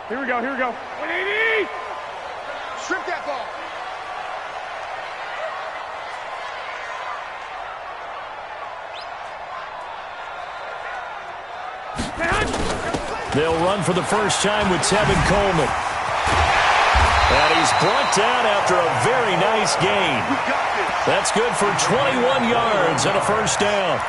Here we go. 180! Strip that ball. They'll run for the first time with Tevin Coleman. And he's brought down after a very nice gain. That's good for 21 yards and a first down.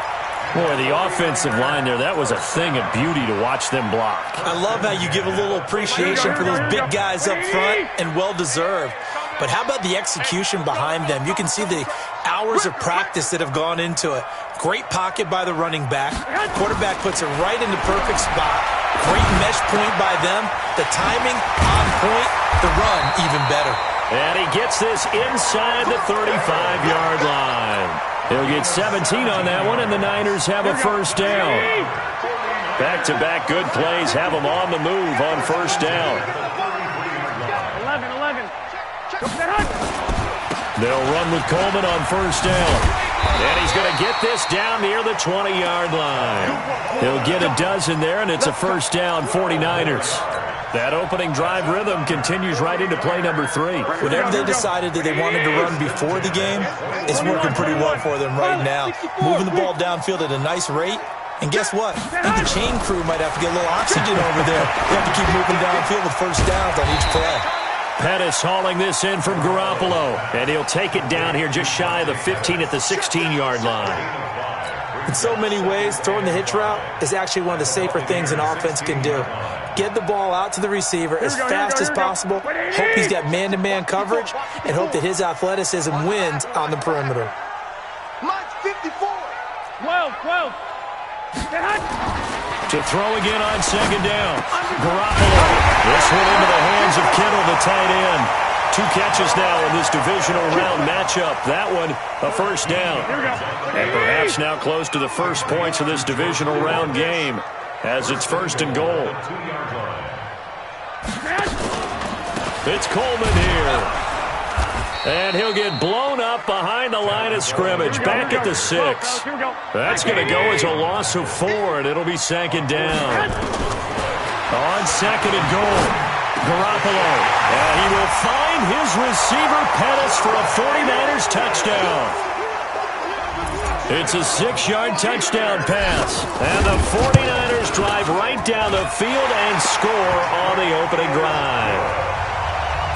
Boy, the offensive line there, that was a thing of beauty to watch them block. I love how you give a little appreciation for those big guys up front, and well-deserved. But how about the execution behind them? You can see the hours of practice that have gone into it. Great pocket by the running back. Quarterback puts it right in the perfect spot. Great mesh point by them. The timing on point. The run even better. And he gets this inside the 35-yard line. He'll get 17 on that one, and the Niners have a first down. Back-to-back good plays have them on the move on first down. 11. They'll run with Coleman on first down. And he's going to get this down near the 20-yard line. He'll get a dozen there, and it's a first down, 49ers. That opening drive rhythm continues right into play number 3. Whatever they decided that they wanted to run before the game, it's working pretty well for them right now. Moving the ball downfield at a nice rate. And guess what? I think the chain crew might have to get a little oxygen over there. They have to keep moving downfield with first downs on each play. Pettis hauling this in from Garoppolo. And he'll take it down here just shy of the 15 at the 16-yard line. In so many ways, throwing the hitch route is actually one of the safer things an offense can do. Get the ball out to the receiver as fast as possible, hope he's got man-to-man coverage, and hope that his athleticism wins on the perimeter. Mine's 54. 12. To throw again on second down. Garoppolo. This one into the hands of Kittle, the tight end. 2 catches now in this divisional round matchup. That one, a first down. And perhaps now close to the first points of this divisional round game as it's first and goal. It's Coleman here. And he'll get blown up behind the line of scrimmage. Back at the 6. That's going to go as a loss of 4, and it'll be second down. On second and goal, Garoppolo. And he will find his receiver, Pettis, for a 49ers touchdown. It's a 6-yard touchdown pass. And the 49ers drive right down the field and score on the opening drive.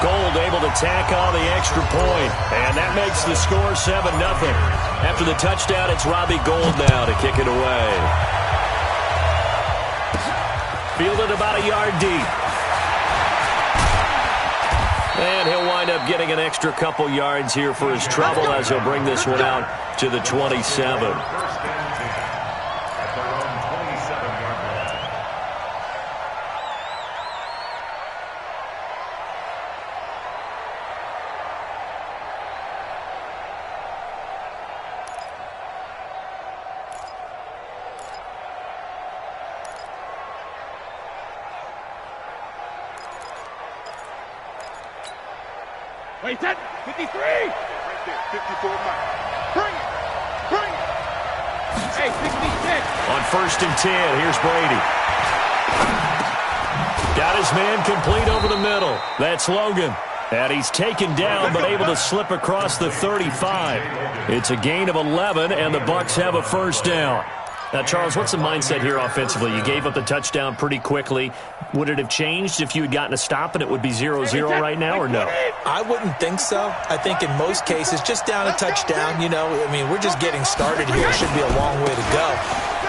Gold able to tack on the extra point, and that makes the score 7-0. After the touchdown, it's Robbie Gould now to kick it away. Fielded about a yard deep. And he'll wind up getting an extra couple yards here for his trouble as he'll bring this one out to the 27. Wait, set. 53. Right there, 54 miles. Bring it. Hey, 66. On first and 10, here's Brady. Got his man complete over the middle. That's Logan. And he's taken down but able to slip across the 35. It's a gain of 11, and the Bucs have a first down. Now, Charles, what's the mindset here offensively? You gave up the touchdown pretty quickly. Would it have changed if you had gotten a stop and it would be 0-0 right now, or no? I wouldn't think so. I think in most cases, just down a touchdown, we're just getting started here. It should be a long way to go.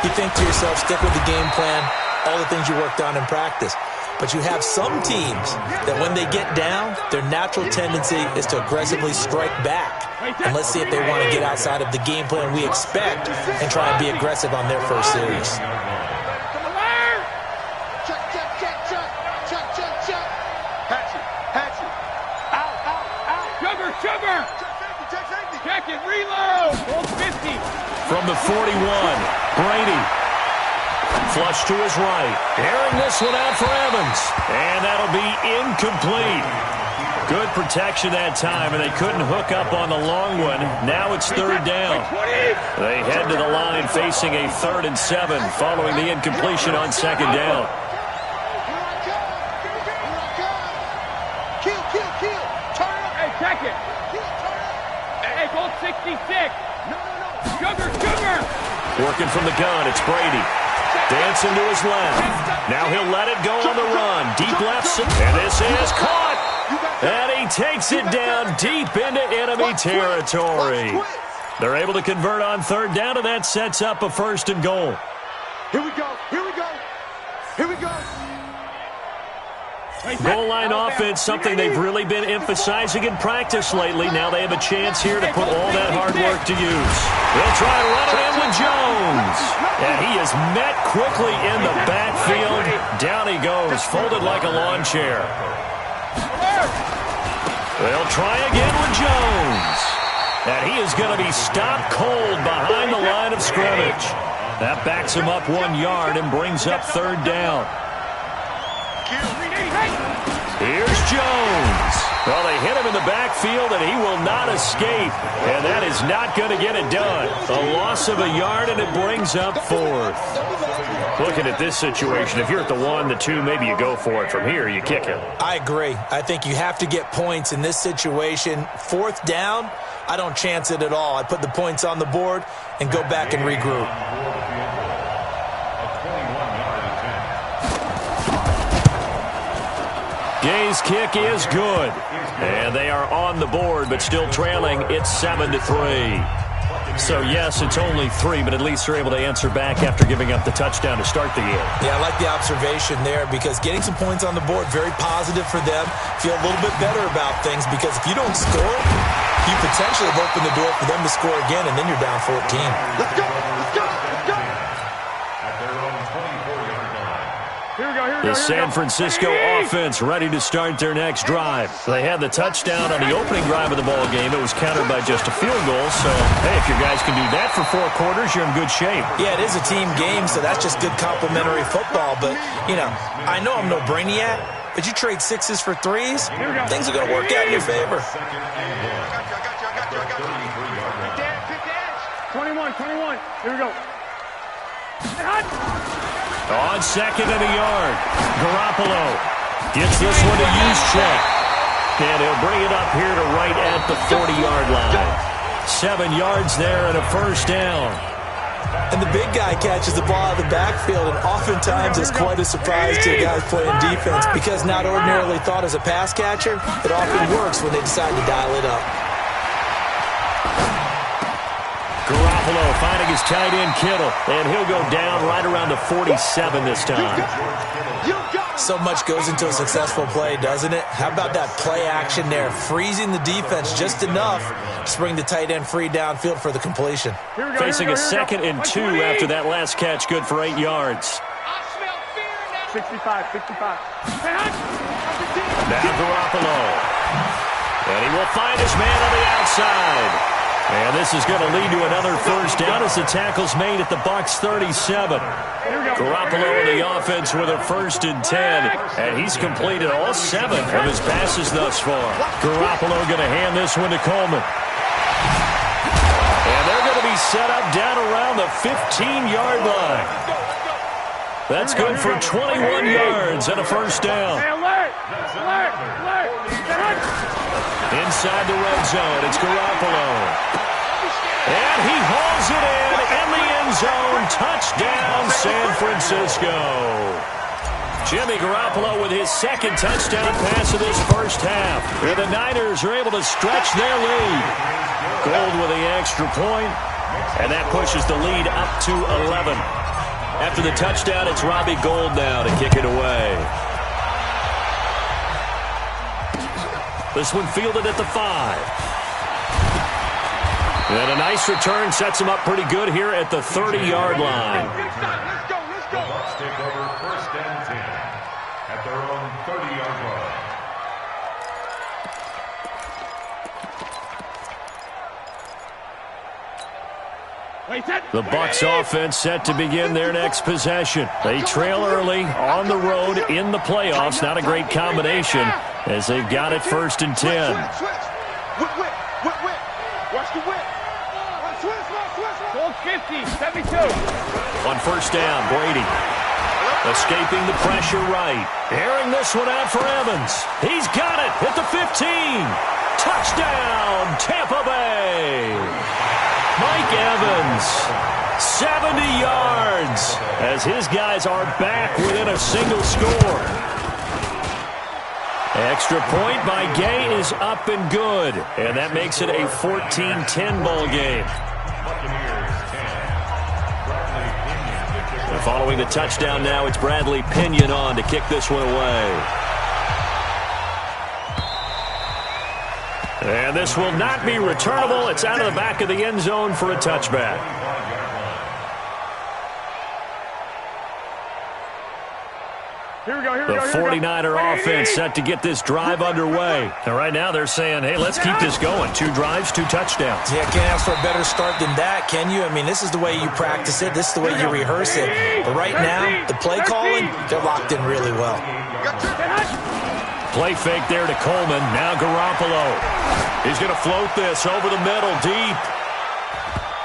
You think to yourself, stick with the game plan, all the things you worked on in practice. But you have some teams that when they get down, their natural tendency is to aggressively strike back. And let's see if they want to get outside of the game plan we expect and try and be aggressive on their first series. Hatchet. Out. Sugar. Check it, reload. Hold 50. From the 41, Brady. Flush to his right. Airing this one out for Evans. And that'll be incomplete. Good protection that time, and they couldn't hook up on the long one. Now it's third down. They head to the line facing a 3rd and 7 following the incompletion on second down. 66. Sugar. Working from the gun, it's Brady. Dancing to his left. Now he'll let it go on the run. Deep left, and this is caught. And he takes it down deep into enemy territory. They're able to convert on third down, and that sets up a 1st and goal. Here we go. Goal line offense, something they've really been emphasizing in practice lately. Now they have a chance here to put all that hard work to use. They'll try to run it in with Jones. And he is met quickly in the backfield. Down he goes, folded like a lawn chair. They'll try again with Jones. And he is going to be stopped cold behind the line of scrimmage. That backs him up 1 yard and brings up third down. Here's Jones. Well, they hit him in the backfield, and he will not escape. And that is not going to get it done. A loss of a yard, and it brings up 4th. Looking at this situation, if you're at the 1, the 2, maybe you go for it. From here, you kick it. I agree. I think you have to get points in this situation. 4th down, I don't chance it at all. I put the points on the board and go back and regroup. Gay's kick is good. And they are on the board, but still trailing. It's 7-3. So, yes, it's only 3, but at least they're able to answer back after giving up the touchdown to start the game. Yeah, I like the observation there because getting some points on the board, very positive for them. Feel a little bit better about things because if you don't score, you potentially have opened the door for them to score again, and then you're down 14. Let's go. The San Francisco offense ready to start their next drive. They had the touchdown on the opening drive of the ball game. It was countered by just a field goal. So, hey, if your guys can do that for 4 quarters, you're in good shape. Yeah, it is a team game, so that's just good complementary football. But, you know, I know I'm no brainiac, but you trade 6s for 3s, things are going to work out in your favor. 21. Here we go. On 2nd and a yard, Garoppolo gets this one to Juszczyk. And he'll bring it up here to right at the 40-yard line. 7 yards there and a 1st down. And the big guy catches the ball out of the backfield, and oftentimes it's quite a surprise to the guys playing defense because not ordinarily thought as a pass catcher, it often works when they decide to dial it up. Garoppolo finding his tight end Kittle, and he'll go down right around the 47 this time. So much goes into a successful play, doesn't it? How about that play action there, freezing the defense just enough to bring the tight end free downfield for the completion. Facing a 2nd and 2 after that last catch, good for 8 yards. 65. Now Garoppolo. And he will find his man on the outside. And this is going to lead to another 1st down as the tackle's made at the Bucs 37. Garoppolo in the offense with a 1st and 10. And he's completed all 7 of his passes thus far. Garoppolo going to hand this one to Coleman. And they're going to be set up down around the 15-yard line. That's good for 21 yards and a 1st down. Inside the red zone, it's Garoppolo. And he hauls it in the end zone. Touchdown, San Francisco. Jimmy Garoppolo with his 2nd touchdown pass of this 1st half. And the Niners are able to stretch their lead. Gold with the extra point, and that pushes the lead up to 11. After the touchdown, it's Robbie Gould now to kick it away. This one fielded at the 5. And a nice return sets him up pretty good here at the 30-yard line. Let's go. The Bucs take over 1st and 10 at their own 30-yard line. The Bucs offense set to begin their next possession. They trail early on the road in the playoffs. Not a great combination as they've got it 1st and 10. Watch the whip. Gold 50, 72. On 1st down, Brady escaping the pressure right. Airing this one out for Evans. He's got it at the 15. Touchdown, Tampa Bay. 70 yards as his guys are back within a single score. Extra point by Gay is up and good, and that makes it a 14-10 ball game. And following the touchdown now, it's Bradley Pinion on to kick this one away. And this will not be returnable. It's out of the back of the end zone for a touchback. The 49er offense set to get this drive underway. And right now they're saying, hey, let's keep this going. 2 drives, 2 touchdowns. Yeah, can't ask for a better start than that, can you? I mean, this is the way you practice it. This is the way you rehearse it. But right now, the play calling, they're locked in really well. Play fake there to Coleman. Now Garoppolo. He's going to float this over the middle, deep.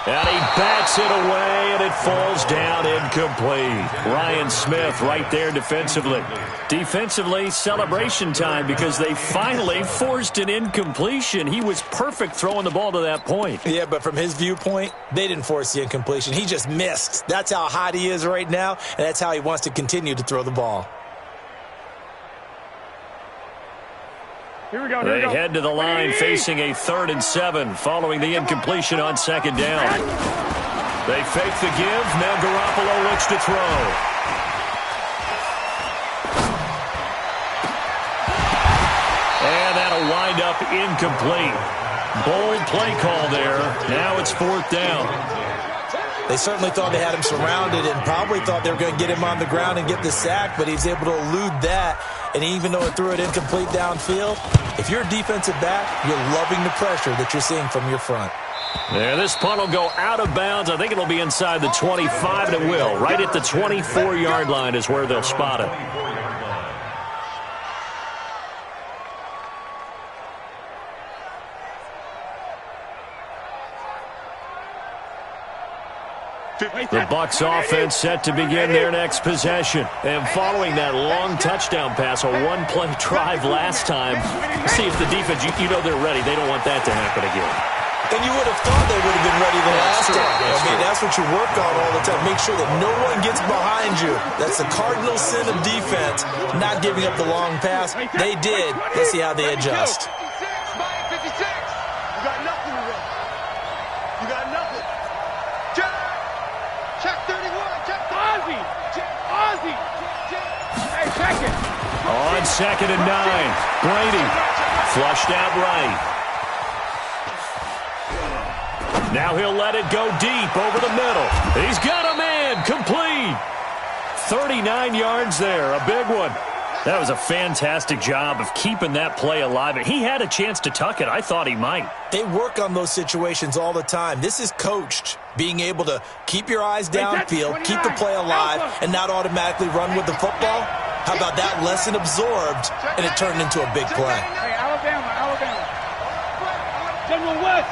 And he bats it away, and it falls down incomplete. Ryan Smith right there defensively. Defensively, celebration time because they finally forced an incompletion. He was perfect throwing the ball to that point. Yeah, but from his viewpoint, they didn't force the incompletion. He just missed. That's how hot he is right now, and that's how he wants to continue to throw the ball. They head to the line facing a 3rd and 7 following the incompletion on 2nd down. They fake the give. Now Garoppolo looks to throw. And that'll wind up incomplete. Bold play call there. Now it's 4th down. They certainly thought they had him surrounded and probably thought they were going to get him on the ground and get the sack, but he's able to elude that. And even though it threw it incomplete downfield, if you're a defensive back, you're loving the pressure that you're seeing from your front. Yeah, this punt will go out of bounds. I think it'll be inside the 25, and it will. Right at the 24-yard line is where they'll spot it. The Bucs offense set to begin their next possession. And following that long touchdown pass, a 1-play drive last time, see if the defense, you know they're ready. They don't want that to happen again. And you would have thought they would have been ready the last time. I mean, that's what you work on all the time. Make sure that no one gets behind you. That's the cardinal sin of defense, not giving up the long pass. They did. Let's see how they adjust. 56. You got nothing to run. You got nothing. Check 31. Check Ozzy. Ozzy. Hey, check it. On 2nd and 9. Brady flushed out right. Now he'll let it go deep over the middle. He's got a man. Complete. 39 yards there. A big one. That was a fantastic job of keeping that play alive. He had a chance to tuck it. I thought he might. They work on those situations all the time. This is coached. Being able to keep your eyes downfield, keep the play alive, and not automatically run with the football. How about that lesson absorbed, and it turned into a big play? Hey, Alabama. General West.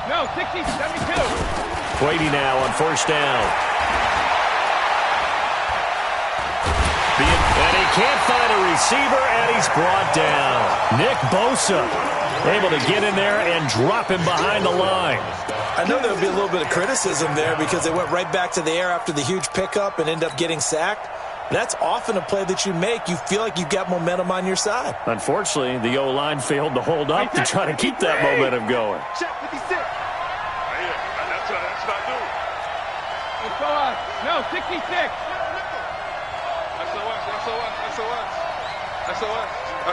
No, 60, 72. Brady now on 1st down. And he can't find a receiver, and he's brought down. Nick Bosa able to get in there and drop him behind the line. I know there would be a little bit of criticism there because they went right back to the air after the huge pickup and ended up getting sacked. That's often a play that you make. You feel like you've got momentum on your side. Unfortunately, the O-line failed to hold up to try to keep that momentum going. Check 56. That's not new. No, 66. SOS.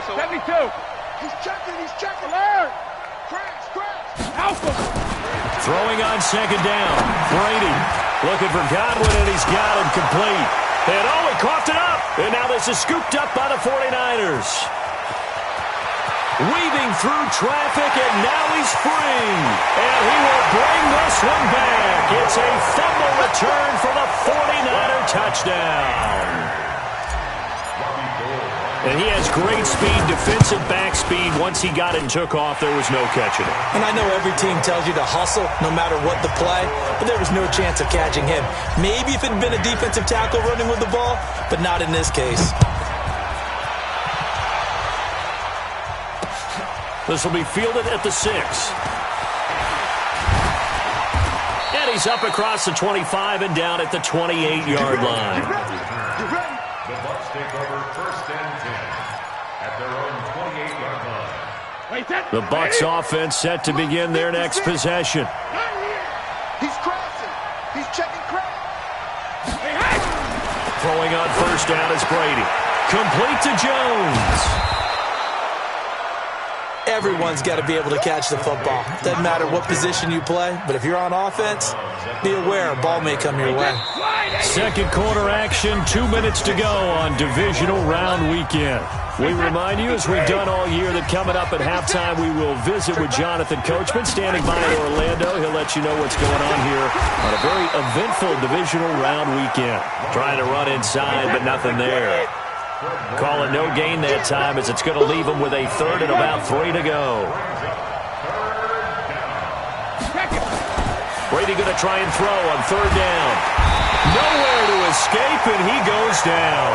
72. He's checking. Alert. Crash. Alpha. Throwing on 2nd down. Brady looking for Godwin, and he's got him complete. And he coughed it up. And now this is scooped up by the 49ers. Weaving through traffic, and now he's free. And he will bring this one back. It's a fumble return for the 49er touchdown. And he has great speed, defensive back speed. Once he got it and took off, there was no catching it. And I know every team tells you to hustle no matter what the play, but there was no chance of catching him. Maybe if it had been a defensive tackle running with the ball, but not in this case. This will be fielded at the 6. Carries up across the 25 and down at the 28-yard line. The Bucs take over 1st and 10 at their own 28-yard line. The Bucs offense set to begin their next possession. He's crashing. He's checking crash. Throwing on 1st down is Brady. Complete to Jones. Everyone's got to be able to catch the football. Doesn't matter what position you play, but if you're on offense, be aware a ball may come your way. Second quarter action, 2 minutes to go on divisional round weekend. We remind you, as we've done all year, that coming up at halftime, we will visit with Jonathan Coachman, standing by in Orlando. He'll let you know what's going on here on a very eventful divisional round weekend. Trying to run inside, but nothing there. Call it no gain that time, as it's going to leave them with a 3rd and about 3 to go. Brady going to try and throw on 3rd down. Nowhere to escape, and he goes down.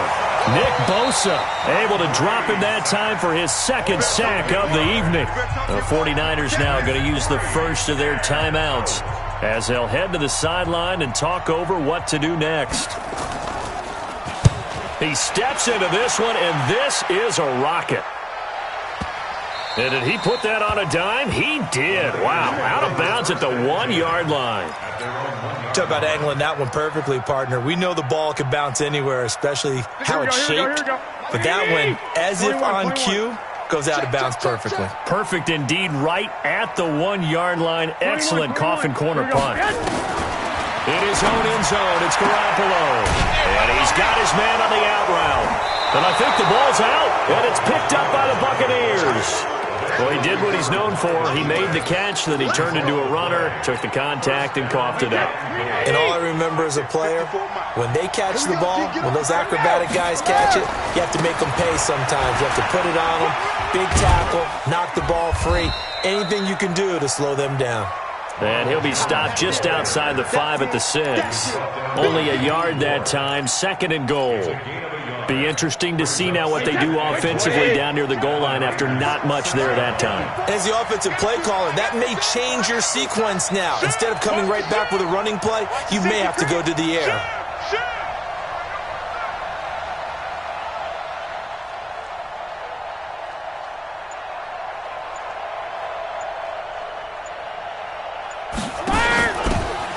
Nick Bosa able to drop in that time for his 2nd sack of the evening. The 49ers now going to use the first of their timeouts as they'll head to the sideline and talk over what to do next. He steps into this one, and this is a rocket. And did he put that on a dime? He did. Wow, out of bounds at the 1-yard line. Talk about angling that one perfectly, partner. We know the ball can bounce anywhere, especially how it's shaped. But that one, as if on cue, goes out of bounds perfectly. Perfect indeed, right at the 1-yard line. Excellent coffin corner punt. In his own end zone, it's Garoppolo. And he's got his man on the out route. And I think the ball's out, and it's picked up by the Buccaneers. Well, he did what he's known for. He made the catch, then he turned into a runner, took the contact, and coughed it up. And all I remember as a player, when they catch the ball, when those acrobatic guys catch it, you have to make them pay sometimes. You have to put it on them, big tackle, knock the ball free, anything you can do to slow them down. And he'll be stopped just outside the 5 at the 6. Only a yard that time, 2nd and goal. Be interesting to see now what they do offensively down near the goal line after not much there that time. As the offensive play caller, that may change your sequence now. Instead of coming right back with a running play, you may have to go to the air.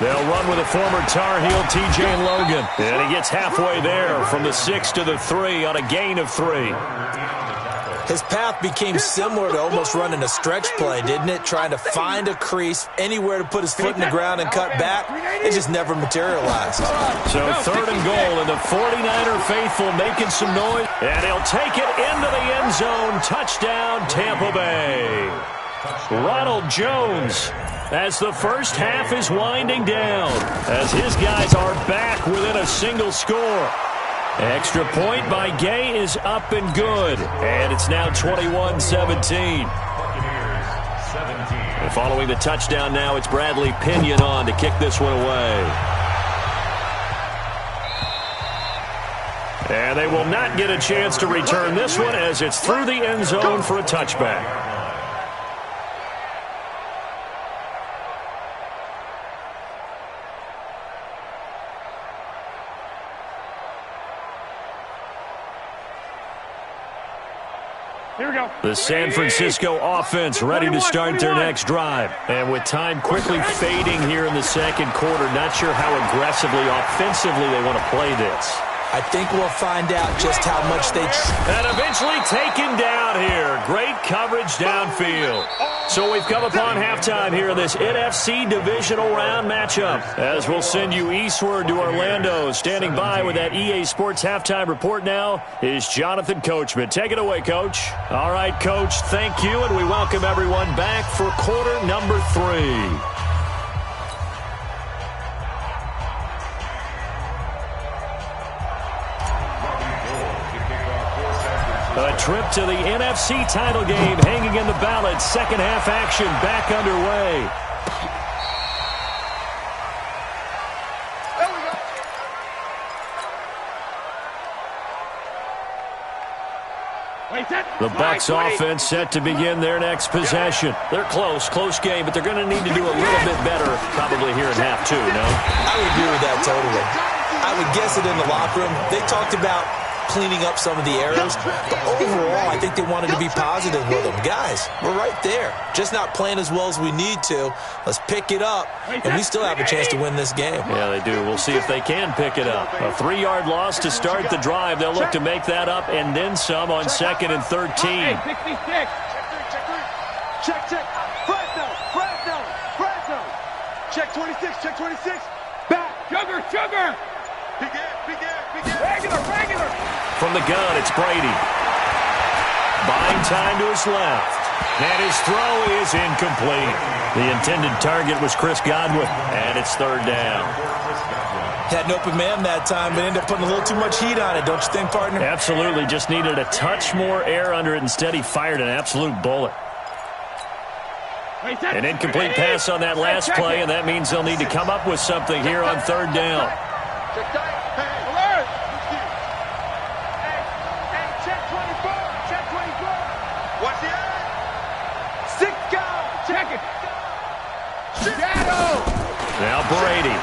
They'll run with a former Tar Heel, T.J. Logan. And he gets halfway there from the 6 to the 3 on a gain of 3. His path became similar to almost running a stretch play, didn't it? Trying to find a crease, anywhere to put his foot in the ground and cut back. It just never materialized. So 3rd and goal, and the 49er faithful making some noise. And he'll take it into the end zone. Touchdown, Tampa Bay. Ronald Jones, as the first half is winding down, as his guys are back within a single score. Extra point by Gay is up and good, and it's now 21-17. And following the touchdown now, it's Bradley Pinion on to kick this one away. And they will not get a chance to return this one as it's through the end zone for a touchback. Here we go. The San Francisco offense ready to start their next drive. And with time quickly fading here in the second quarter, not sure how aggressively, offensively they want to play this. I think we'll find out just how much they... And eventually taken down here. Great coverage downfield. So we've come upon halftime here in this NFC divisional round matchup. As we'll send you eastward to Orlando. Standing by with that EA Sports halftime report now is Jonathan Coachman. Take it away, Coach. All right, Coach, thank you, and we welcome everyone back for quarter number 3. A trip to the NFC title game hanging in the balance. Second half action back underway. There we go. The Bucs offense set to begin their next possession. They're close game, but they're going to need to do a little bit better probably here in half two, no? I would agree with that totally. I would guess it in the locker room. They talked about cleaning up some of the errors, but overall, I think they wanted to be positive with them. Guys, we're right there. Just not playing as well as we need to. Let's pick it up, and we still have a chance to win this game. Yeah, they do. We'll see if they can pick it up. A 3-yard loss to start the drive. They'll look to make that up and then some on 2nd and 13. Check. Fresno. Check 26. Back. Sugar. Begin. Regular. From the gun, it's Brady. Buying time to his left. And his throw is incomplete. The intended target was Chris Godwin, and it's 3rd down. Had an open man that time, but ended up putting a little too much heat on it, don't you think, partner? Absolutely. Just needed a touch more air under it. Instead, he fired an absolute bullet. An incomplete pass on that last play, and that means they'll need to come up with something here on 3rd down. Check 24. What's the eye? 6 guys. Check it. Shadow. Now Brady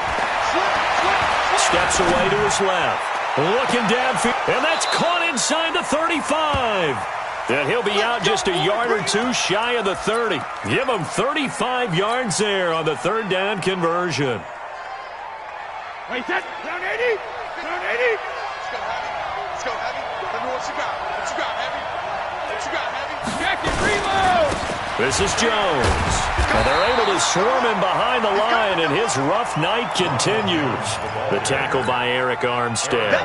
steps away to his left. Looking downfield, and that's caught inside the 35. And he'll be out just a yard or two shy of the 30. Give him 35 yards there on the 3rd down conversion. Wait, that's down 80. Let's go, Heavy. Let me what you got, Heavy. Check it, reload. This is Jones. And they're able to swarm him behind the line, and his rough night continues. The tackle by Eric Armstead.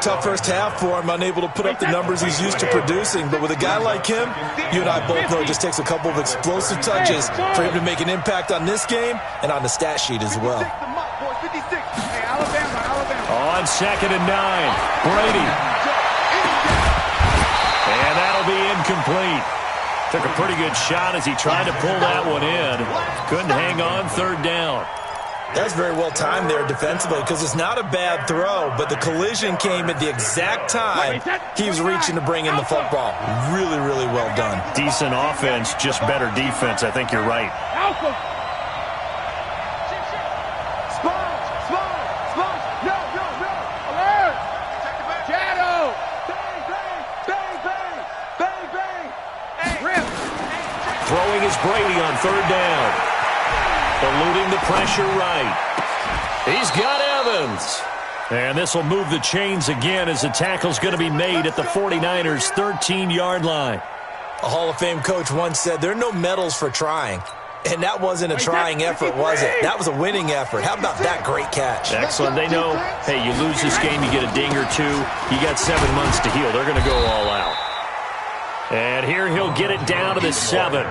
Tough first half for him, unable to put up the numbers he's used to producing. But with a guy like him, you and I both know it just takes a couple of explosive touches for him to make an impact on this game and on the stat sheet as well. On 2nd and 9, Brady. And that'll be incomplete. Took a pretty good shot as he tried to pull that one in. Couldn't hang on 3rd down. That's very well timed there defensively because it's not a bad throw, but the collision came at the exact time he was reaching to bring in the football. Really, really well done. Decent offense, just better defense. I think you're right. Throwing is Brady on 3rd down. Eluding the pressure right. He's got Evans. And this will move the chains again as the tackle's going to be made at the 49ers' 13-yard line. A Hall of Fame coach once said, there are no medals for trying. And that wasn't a trying effort, was it? That was a winning effort. How about that great catch? Excellent. They know, hey, you lose this game, you get a ding or two. You got 7 months to heal. They're going to go all out. And here he'll get it down to the 7.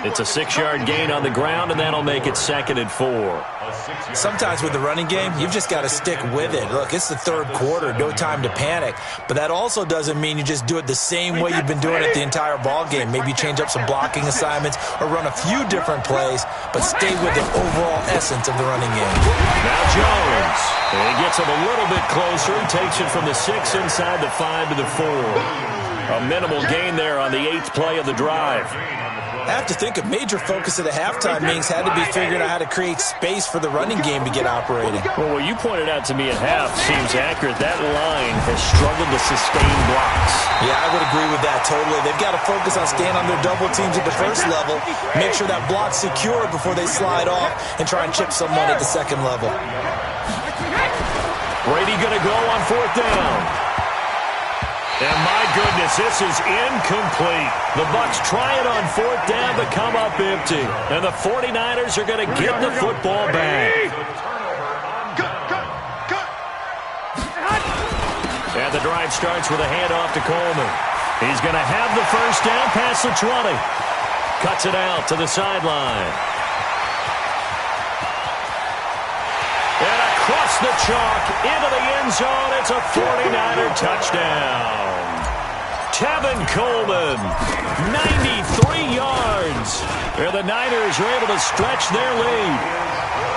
It's a 6-yard gain on the ground, and that'll make it 2nd and 4. Sometimes with the running game, you've just got to stick with it. Look, it's the 3rd quarter, no time to panic. But that also doesn't mean you just do it the same way you've been doing it the entire ball game. Maybe change up some blocking assignments or run a few different plays, but stay with the overall essence of the running game. Now Jones. And he gets him a little bit closer. He takes it from the 6 inside the 5 to the 4. A minimal gain there on the 8th play of the drive. I have to think a major focus of the halftime meetings had to be figuring out how to create space for the running game to get operating. Well, what you pointed out to me at half seems accurate. That line has struggled to sustain blocks. Yeah, I would agree with that totally. They've got to focus on staying on their double teams at the first level, make sure that block's secure before they slide off, and try and chip someone at the 2nd level. Brady going to go on 4th down. And my goodness, this is incomplete. The Bucs try it on 4th down but come up empty. And the 49ers are going to get the football back. And the drive starts with a handoff to Coleman. He's going to have the 1st down past the 20. Cuts it out to the sideline. And across the chalk into the end zone. It's a 49er touchdown. Tevin Coleman, 93 yards. And the Niners are able to stretch their lead.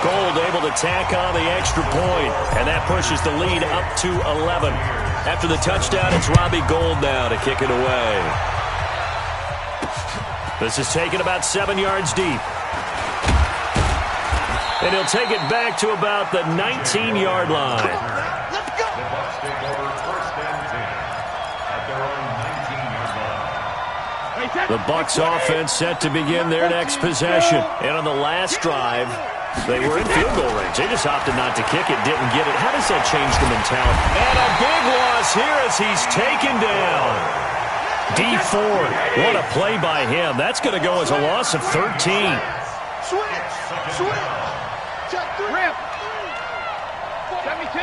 Gold able to tack on the extra point, and that pushes the lead up to 11. After the touchdown, it's Robbie Gould now to kick it away. This is taken about 7 yards deep. And he'll take it back to about the 19-yard line. The Bucs take over first and 10 at their own 19-yard line. The Bucs offense set to begin their next possession. And on the last drive, they were in field goal range. They just opted not to kick it, didn't get it. How does that change the mentality? And a big loss here as he's taken down. D Ford, what a play by him. That's going to go as a loss of 13. Switch. Check 3. Rip. Check me 2.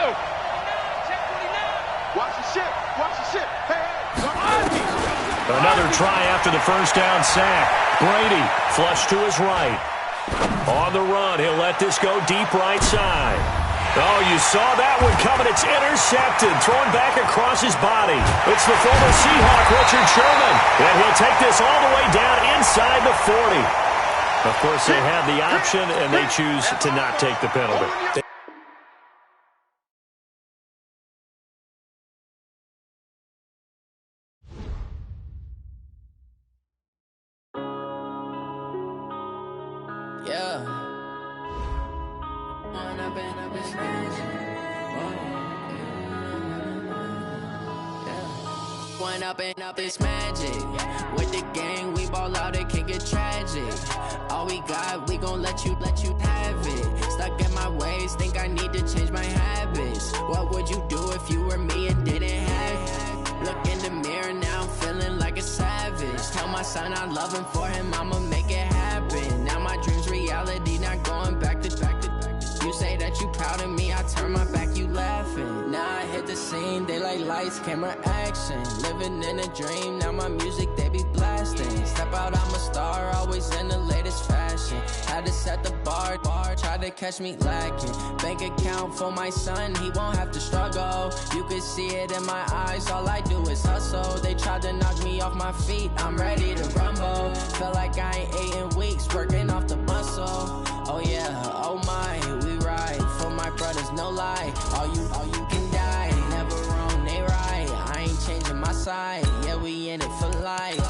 Watch the ship. Hey. Another try after the first down sack. Brady flush to his right. On the run, he'll let this go deep right side. Oh, you saw that one coming. It's intercepted. Thrown back across his body. It's the former Seahawk, Richard Sherman. And he'll take this all the way down inside the 40. Of course, they have the option, and they choose to not take the penalty. Up is magic. With the gang, we ball out, it can get tragic. All we got, we gon' let you have it. Stuck in my ways, think I need to change my habits. What would you do if you were me and didn't have it? Look in the mirror, now I'm feeling like a savage. Tell my son I love him, for him I'ma make it happen. Now my dream's reality, not going back to. You say that you proud of me, I turn my back, you laughing. Now I hit the scene, they like lights, camera, action. Living in a dream, now my music, they be blasting. Step out, I'm a star, always in the latest fashion. Had to set the bar, try to catch me lacking. Bank account for my son, he won't have to struggle. You can see it in my eyes, all I do is hustle. They tried to knock me off my feet, I'm ready to rumble. Feel like I ain't ate in weeks, working off the muscle. Oh yeah, oh my, we ride for my brothers, no lie. All you can die, never wrong, they right. I ain't changing my side, yeah, we in it for life.